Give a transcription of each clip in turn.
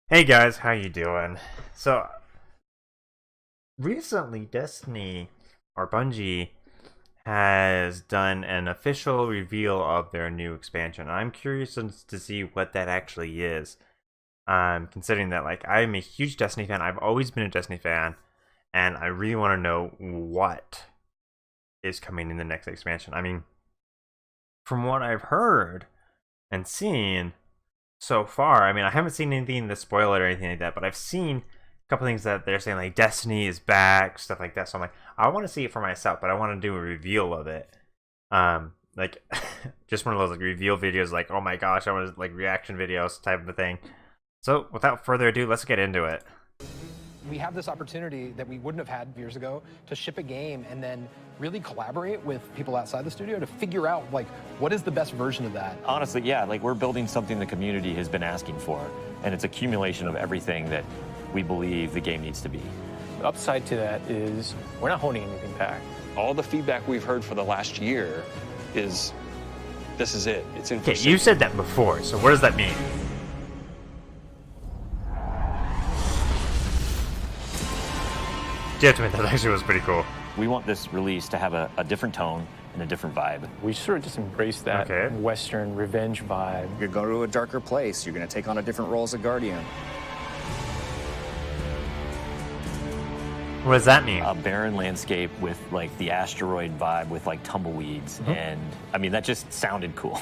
Hey guys, how you doing? So recently Destiny or Bungie has done an official reveal of their new expansion. I'm curious to see what that actually is. Considering that I'm a huge Destiny fan. I've always been a Destiny fan, and I really want to know what is coming in the next expansion. I mean, from what I've heard and seen so far, I mean, I haven't seen anything that spoil it or anything like that, but I've seen a couple things that they're saying, like Destiny is back, stuff like that. So I'm like, I want to see it for myself, but I want to do a reveal of it. Like just one of those like reveal videos, like, oh my gosh, I want to like reaction videos type of a thing. So without further ado, let's get into it. We have this opportunity that we wouldn't have had years ago to ship a game and then really collaborate with people outside the studio to figure out like what is the best version of that. Honestly, yeah, like we're building something the community has been asking for, and it's accumulation of everything that we believe the game needs to be. The upside to that is we're not holding anything back. All the feedback we've heard for the last year is this is it. It's in. Okay, you said that before, so what does that mean? Yeah, to me, that actually was pretty cool. We want this release to have a different tone and a different vibe. We sort of just embrace that Western revenge vibe. You're going to a darker place. You're going to take on a different role as a Guardian. What does that mean? A barren landscape with like the asteroid vibe with like tumbleweeds. And I mean, that just sounded cool.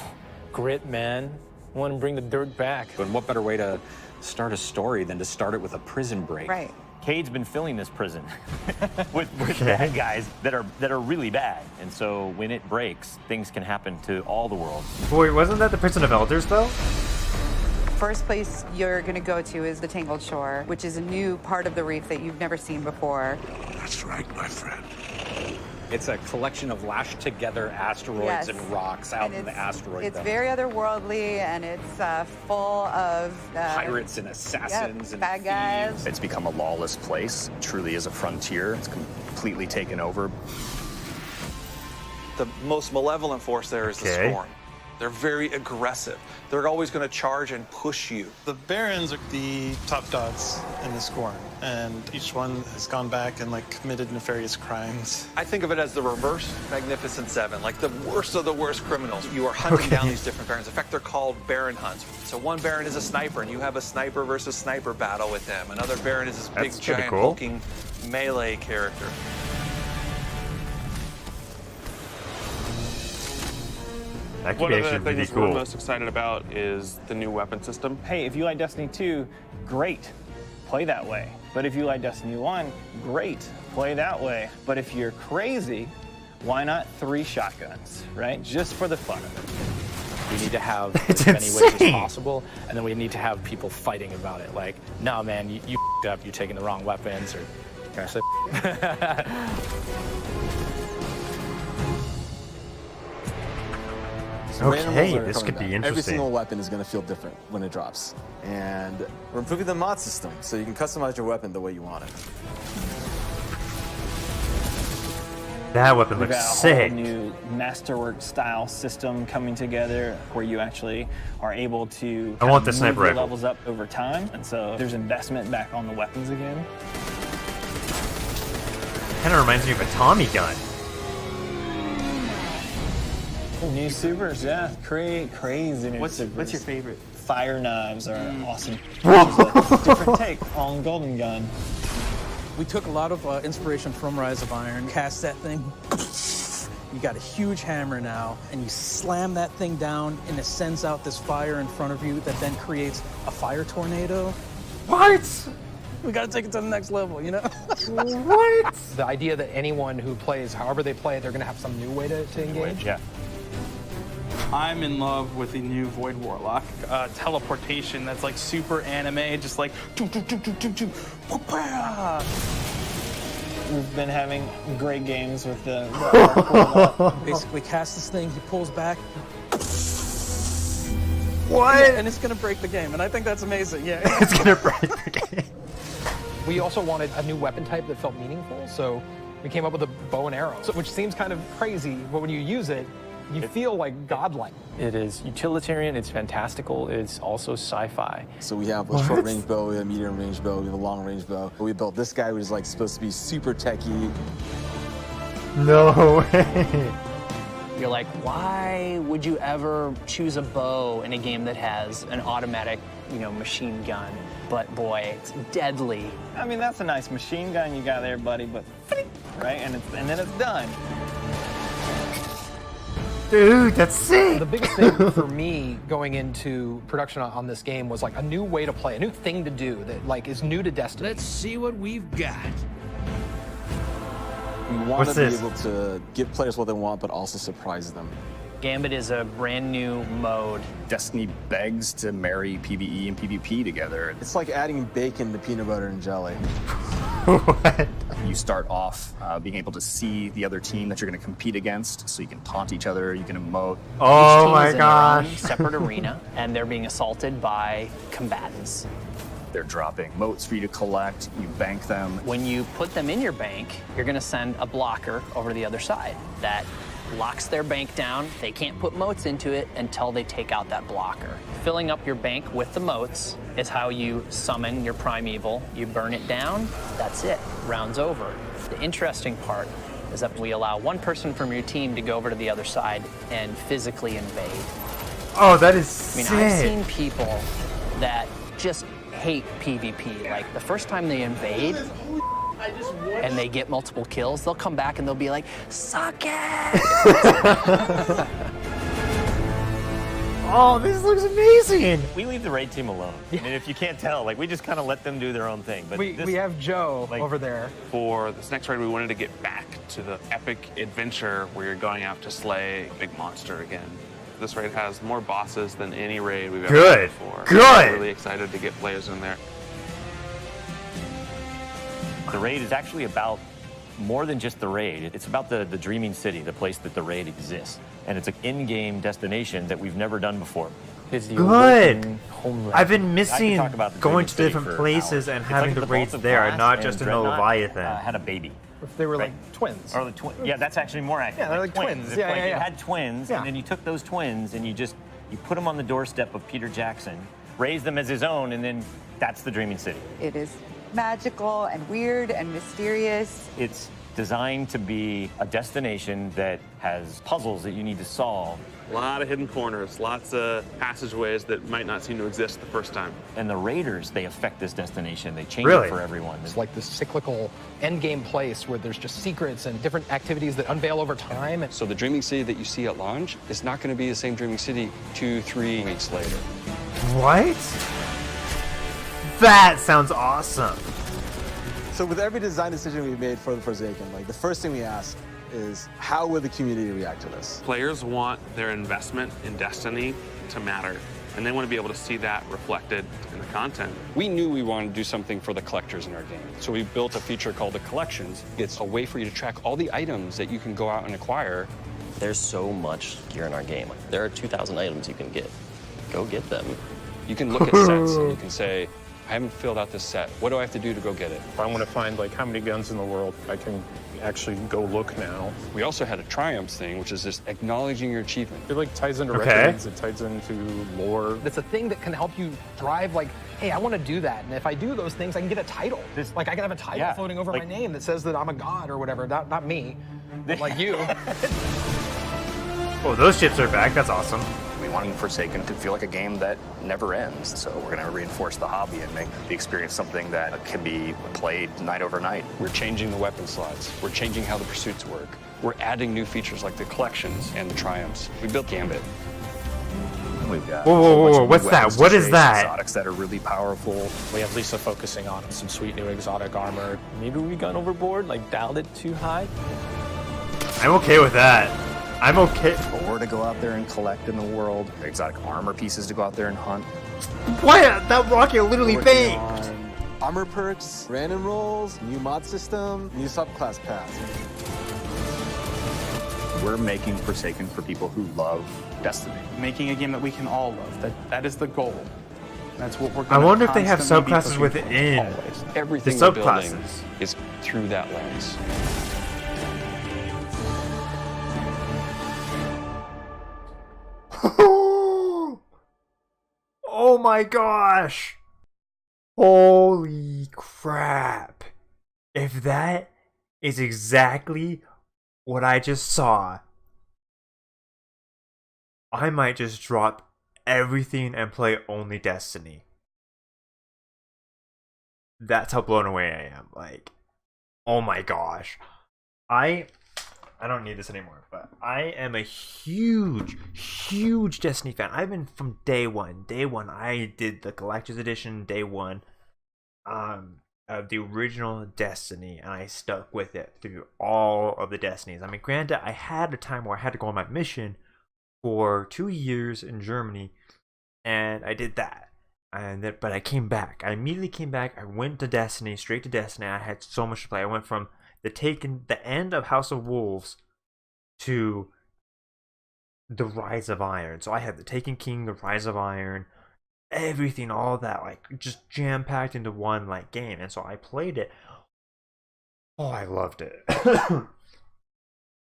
Grit, man. Want to bring the dirt back. And what better way to start a story than to start it with a prison break? Right. Cade's been filling this prison with bad guys that are really bad. And so when it breaks, things can happen to all the world. Wait, wasn't that the Prison of Elders, though? First place you're going to go to is the Tangled Shore, which is a new part of the reef that you've never seen before. That's right, my friend. It's a collection of lashed together asteroids and rocks out in the asteroid It's belt. very otherworldly, and it's full of pirates and assassins and bad guys. It's become a lawless place. It truly is a frontier. It's completely taken over. The most malevolent force there is the Scorn. They're very aggressive. They're always going to charge and push you. The Barons are the top dogs in the Scorn, and each one has gone back and committed nefarious crimes. I think of it as the reverse Magnificent Seven, like the worst of the worst criminals. You are hunting down these different Barons. In fact, they're called Baron hunts. So one Baron is a sniper, and you have a sniper versus sniper battle with them. Another Baron is this big, giant, hulking melee character. That could One be of the actually things pretty cool. we're most excited about is the new weapon system. Hey, if you like Destiny 2, great, play that way. But if you like Destiny 1, great, play that way. But if you're crazy, why not 3 shotguns, right? Just for the fun of it. We need to have as many ways as possible, and then we need to have people fighting about it. Like, no, man, you f***ed up, you're taking the wrong weapons, or can I say? Okay, this could be interesting. Every single weapon is going to feel different when it drops. And we're improving the mod system, so you can customize your weapon the way you want it. That weapon We've looks got a sick. whole new masterwork style system coming together where you actually are able to I want the move sniper your rifle. levels up over time. And so there's investment back on the weapons again. Kind of reminds me of a Tommy gun. New supers, yeah, crazy new supers. What's your favorite? Fire knives are awesome. Which is a different take on Golden Gun. We took a lot of inspiration from Rise of Iron. Cast that thing. You got a huge hammer now, and you slam that thing down, and it sends out this fire in front of you that then creates a fire tornado. What? We got to take it to the next level, you know? What? The idea that anyone who plays, however they play, they're going to have some new way to engage. Yeah. I'm in love with the new Void Warlock. Teleportation that's like super anime, just like We've been having great games with the Basically, cast this thing, he pulls back. What? Yeah, and it's going to break the game, and I think that's amazing, yeah. It's going to break the game. We also wanted a new weapon type that felt meaningful, so we came up with a bow and arrow, which seems kind of crazy, but when you use it, You feel like godlike. It is utilitarian, it's fantastical, it's also sci-fi. So we have a short range bow, we have a medium range bow, we have a long range bow. We built this guy who's like supposed to be super techie. No way. You're like, why would you ever choose a bow in a game that has an automatic, machine gun? But boy, it's deadly. I mean, that's a nice machine gun you got there, buddy, but right, and then it's done. Dude, that's sick. The biggest thing for me going into production on this game was like a new way to play, a new thing to do that like is new to Destiny. Let's see what we've got. We want to be able to give players what they want, but also surprise them. Gambit is a brand new mode. Destiny begs to marry PvE and PvP together. It's like adding bacon to peanut butter and jelly. What? You start off being able to see the other team that you're going to compete against, so you can taunt each other, you can emote. Oh my gosh. Each team is in their own separate arena, and they're being assaulted by combatants. They're dropping motes for you to collect, you bank them. When you put them in your bank, you're going to send a blocker over to the other side. That locks their bank down. They can't put motes into it until they take out that blocker. Filling up your bank with the motes is how you summon your primeval. You burn it down, that's it. Round's over. The interesting part is that we allow one person from your team to go over to the other side and physically invade. Oh, that is sick. I've seen people that just hate PvP. Like, the first time they invade and they get multiple kills, they'll come back and they'll be like, suck it! Oh, this looks amazing! We leave the raid team alone. I mean, if you can't tell, like, we just kind of let them do their own thing. But we have Joe over there. For this next raid, we wanted to get back to the epic adventure where you're going out to slay a big monster again. This raid has more bosses than any raid we've ever had before. Good! I'm really excited to get players in there. The raid is actually about more than just the raid. It's about the Dreaming City, the place that the raid exists. And it's an in-game destination that we've never done before. Good! I've been missing going to City different for places hours. and It's having like the the raids Vault of there, Glass not and just in the Dreadnought, Leviathan. had a baby. If they were like twins. Or yeah, that's actually more accurate. Yeah, they're like twins. If, Yeah, like, yeah, you yeah. had twins, and then you took those twins and you put them on the doorstep of Peter Jackson, raised them as his own, and then that's the Dreaming City. It is magical and weird and mysterious. It's designed to be a destination that has puzzles that you need to solve. A lot of hidden corners, lots of passageways that might not seem to exist the first time. And the raiders, they affect this destination. They change Really? it for everyone. It's like this cyclical endgame place where there's just secrets and different activities that unveil over time. So the Dreaming City that you see at launch is not going to be the same Dreaming City 2-3 weeks later. What? That sounds awesome. So with every design decision we made for the Forsaken, like the first thing we ask is how will the community react to this? Players want their investment in Destiny to matter, and they want to be able to see that reflected in the content. We knew we wanted to do something for the collectors in our game. So we built a feature called the Collections. It's a way for you to track all the items that you can go out and acquire. There's so much gear in our game. There are 2,000 items you can get. Go get them. You can look at sets and you can say, I haven't filled out this set. What do I have to do to go get it? If I want to find like how many guns in the world, I can actually go look now. We also had a triumphs thing, which is just acknowledging your achievement. It like ties into records, it ties into lore. It's a thing that can help you drive like, hey, I want to do that. And if I do those things, I can get a title. Like I can have a title floating over my name that says that I'm a god or whatever. Not me, but like you. Oh, those ships are back. That's awesome. We want Forsaken to feel like a game that never ends. So we're going to reinforce the hobby and make the experience something that can be played night over night. We're changing the weapon slots. We're changing how the pursuits work. We're adding new features like the collections and the triumphs. We built Gambit. We've got whoa, what's that? What is that? Exotics that are really powerful. We have Lisa focusing on some sweet new exotic armor. Maybe we gone overboard, like dialed it too high. I'm okay with that. I'm okay. Ore to go out there and collect in the world. Exotic armor pieces to go out there and hunt. What? That rocket literally faked. Armor perks, random rolls, new mod system, new subclass paths. We're making Forsaken for people who love Destiny. Making a game that we can all love. That is the goal. That's what we're I wonder if they have constantly be subclasses pushing for, within always. Everything the we're building subclasses. is through that lens. Oh my gosh! Holy crap! If that is exactly what I just saw, I might just drop everything and play only Destiny. That's how blown away I am. Like, oh my gosh. I don't need this anymore, but I am a huge Destiny fan. I've been from day one. Day one, I did the collector's edition day one of the original Destiny, and I stuck with it through all of the Destinies. I mean, granted, I had a time where I had to go on my mission for 2 years in Germany, and I did that. But I came back. I immediately came back. I went to Destiny, straight to Destiny. I had so much to play. I went from the end of House of Wolves to the Rise of Iron. So I had the Taken King, the Rise of Iron, everything, all that, like just jam packed into one like game. And so I played it. Oh, I loved it.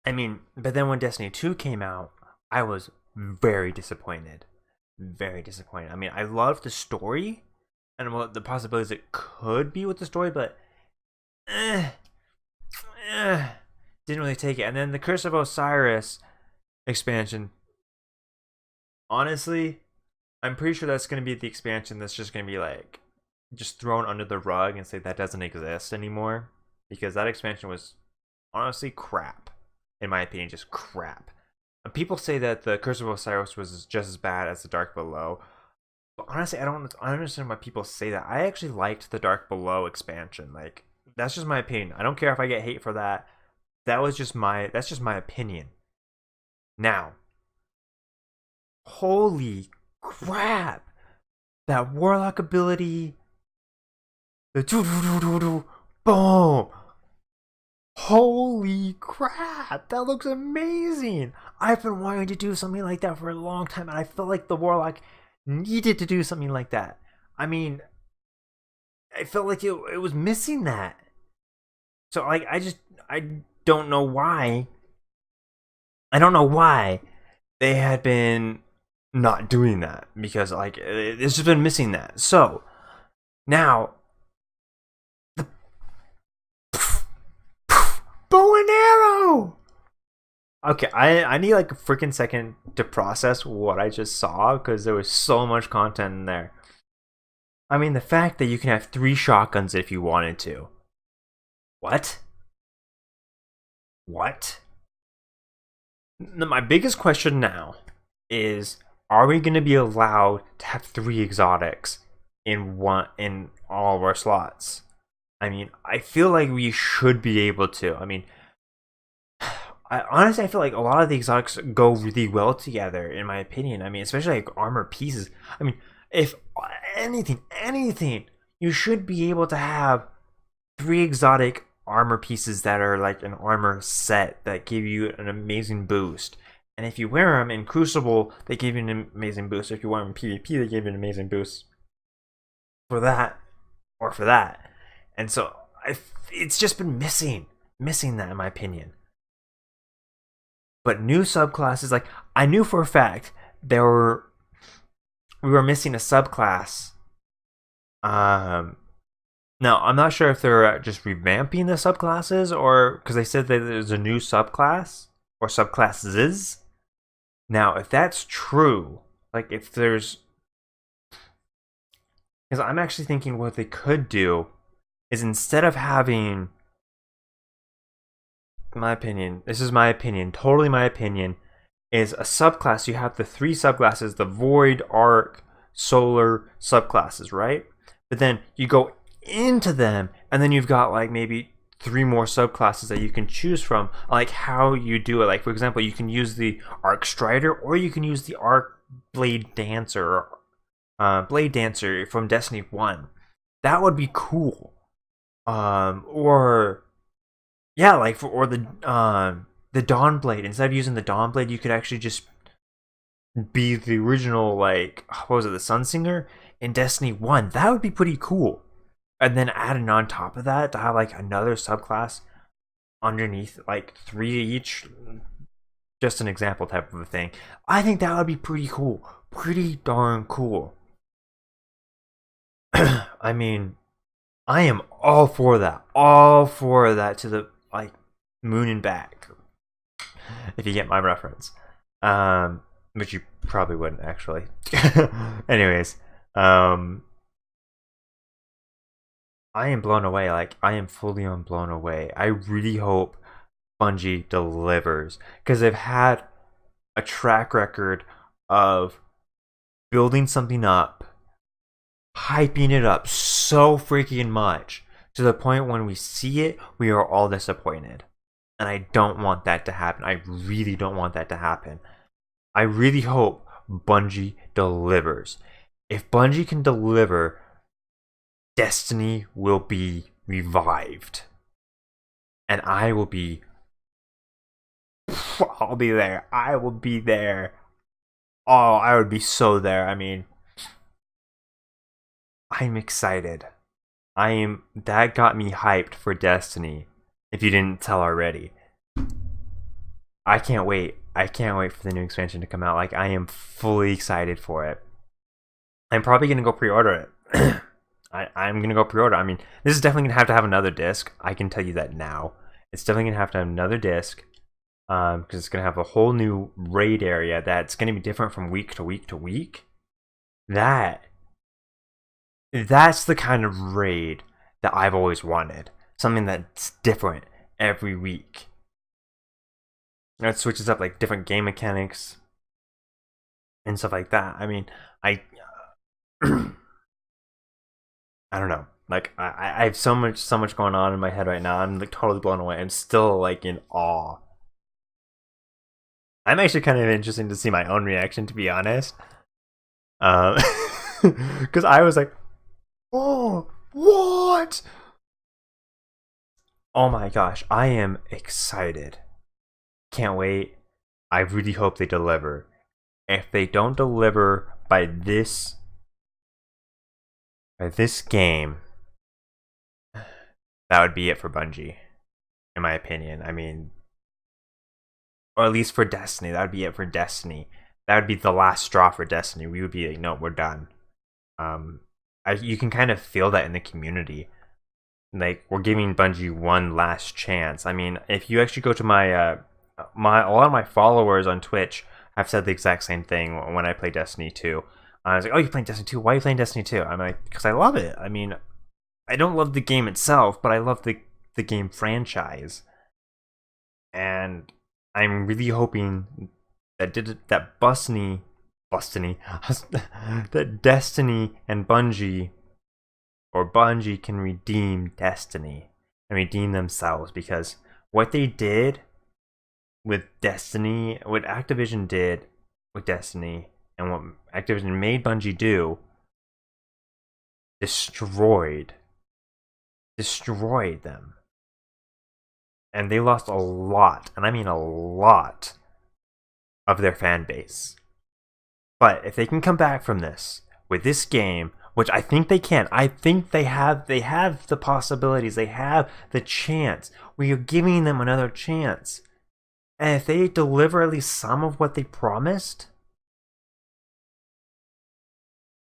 I mean, but then when Destiny 2 came out, I was very disappointed. Very disappointed. I mean, I loved the story and what the possibilities it could be with the story, but didn't really take it. And then the Curse of Osiris expansion, honestly, I'm pretty sure that's going to be the expansion that's just going to be like just thrown under the rug and say that doesn't exist anymore, because that expansion was honestly crap, in my opinion. Just crap. And people say that the Curse of Osiris was just as bad as the Dark Below, but honestly, I don't understand why people say that. I actually liked the Dark Below expansion. Like, that's just my opinion. I don't care if I get hate for that. That's just my opinion. Now, holy crap, that Warlock ability, the boom. Holy crap, that looks amazing. I've been wanting to do something like that for a long time, and I felt like the Warlock needed to do something like that. I mean, I felt like it was missing that. So like, I don't know why. I don't know why they had been not doing that, because like it's just been missing that. So now the bow and arrow. Okay, I need like a freaking second to process what I just saw, because there was so much content in there. I mean, the fact that you can have 3 shotguns if you wanted to. What? My biggest question now is, are we going to be allowed to have 3 exotics in all of our slots? I mean, I feel like we should be able to. I mean, honestly, I feel like a lot of the exotics go really well together, in my opinion. I mean, especially like armor pieces. I mean, if anything, you should be able to have 3 exotic armor pieces that are like an armor set that give you an amazing boost. And if you wear them in Crucible, they give you an amazing boost. If you wear them in PvP, they give you an amazing boost for that or for that. And so it's just been missing that, in my opinion. But new subclasses, like, I knew for a fact we were missing a subclass. Now, I'm not sure if they're just revamping the subclasses, or because they said that there's a new subclass or subclasses. Now, if that's true, like if there's, because I'm actually thinking what they could do is, instead of having, my opinion, this is my opinion, totally my opinion, is a subclass. You have the 3 subclasses, the Void, Arc, Solar subclasses, right? But then you go into them, and then you've got like maybe 3 more subclasses that you can choose from, like how you do it. Like, for example, you can use the Arc Strider, or you can use the Arc Blade Dancer, from Destiny 1. That would be cool. Or yeah, like the Dawn Blade. Instead of using the Dawn Blade, you could actually just be the original, like, what was it, the Sunsinger in Destiny 1. That would be pretty cool. And then adding on top of that to have like another subclass underneath, like 3 each, just an example type of a thing. I think that would be pretty cool. Pretty darn cool. I mean, I am all for that. All for that to the like moon and back. If you get my reference. Which you probably wouldn't actually. Anyways, I am blown away. Like, I am fully on blown away. I really hope Bungie delivers, because they've had a track record of building something up, hyping it up so freaking much to the point when we see it, we are all disappointed. And I don't want that to happen. I really don't want that to happen. I really hope Bungie delivers. If Bungie can deliver, Destiny will be revived. And I will be... I'll be there. I will be there. Oh, I would be so there. I mean, I'm excited. That got me hyped for Destiny, if you didn't tell already. I can't wait. I can't wait for the new expansion to come out. Like, I am fully excited for it. I'm probably going to go pre-order it. I'm going to go pre-order. I mean, this is definitely going to have another disc. I can tell you that now. It's definitely going to have another disc. Because it's going to have a whole new raid area that's going to be different from week to week to week. That's the kind of raid that I've always wanted. Something that's different every week. It switches up like different game mechanics and stuff like that. I mean, I don't know. Like, I have so much going on in my head right now. I'm like totally blown away. I'm still like in awe. I'm actually kind of interested to see my own reaction, to be honest. Because I was like, oh, what? Oh my gosh, I am excited. Can't wait. I really hope they deliver. If they don't deliver by this game, that would be it for Bungie, in my opinion. I mean, or at least for Destiny, that would be it for Destiny. That would be the last straw for Destiny. We would be like, no, we're done. You can kind of feel that in the community. Like, we're giving Bungie one last chance. I mean, if you actually go to my a lot of my followers on Twitch have said the exact same thing when I play Destiny 2. I was like, oh, you're playing Destiny 2? Why are you playing Destiny 2? I'm like, because I love it. I mean, I don't love the game itself, but I love the game franchise. And I'm really hoping that that Destiny and Bungie, or Bungie, can redeem Destiny and redeem themselves, because what they did with Destiny, what Activision did with Destiny, and what Activision made Bungie do, destroyed them. And they lost a lot, and I mean a lot, of their fan base. But if they can come back from this with this game, which I think they can, I think they have the possibilities, they have the chance. We are giving them another chance. And if they deliver at least some of what they promised,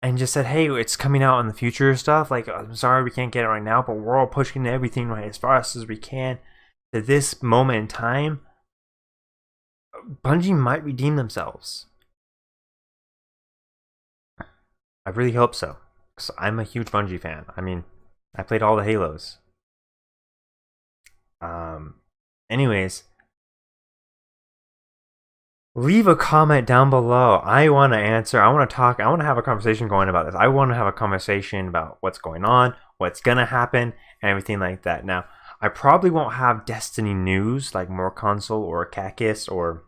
and just said, hey, it's coming out in the future stuff, like, I'm sorry we can't get it right now, but we're all pushing everything right as fast as we can to this moment in time, Bungie might redeem themselves. I really hope so, because I'm a huge Bungie fan. I mean, I played all the Halos. Anyways, leave a comment down below. I want to answer. I want to talk. I want to have a conversation going about this. I want to have a conversation about what's going on, what's going to happen, and everything like that. Now, I probably won't have Destiny news like More Console or Cactus or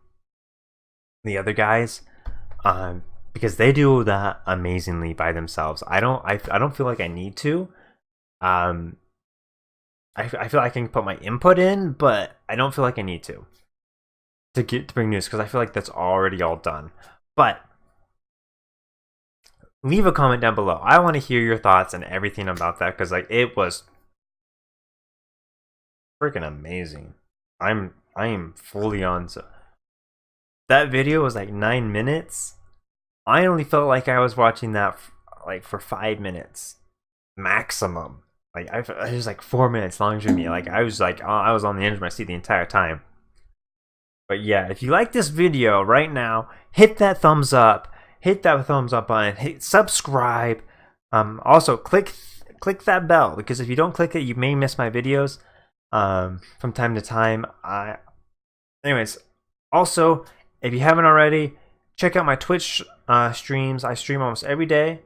the other guys, because they do that amazingly by themselves. I don't feel like I need to. I feel I can put my input in, but I don't feel like I need to bring news, because I feel like that's already all done. But leave a comment down below. I want to hear your thoughts and everything about that, because like, it was freaking amazing. I am fully on. that video was like 9 minutes. I only felt like I was watching that like for 5 minutes maximum. Like it was like 4 minutes longer than me. Like I was on the edge of my seat the entire time. But yeah, if you like this video right now, hit that thumbs up. Hit that thumbs up button. Hit subscribe. Also click that bell, because if you don't click it, you may miss my videos from time to time. Anyways, also, if you haven't already, check out my Twitch streams. I stream almost every day,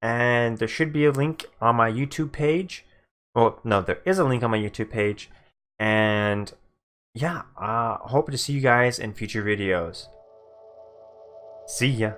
and there should be a link on my YouTube page. Well, no, there is a link on my YouTube page, and yeah, hope to see you guys in future videos. See ya.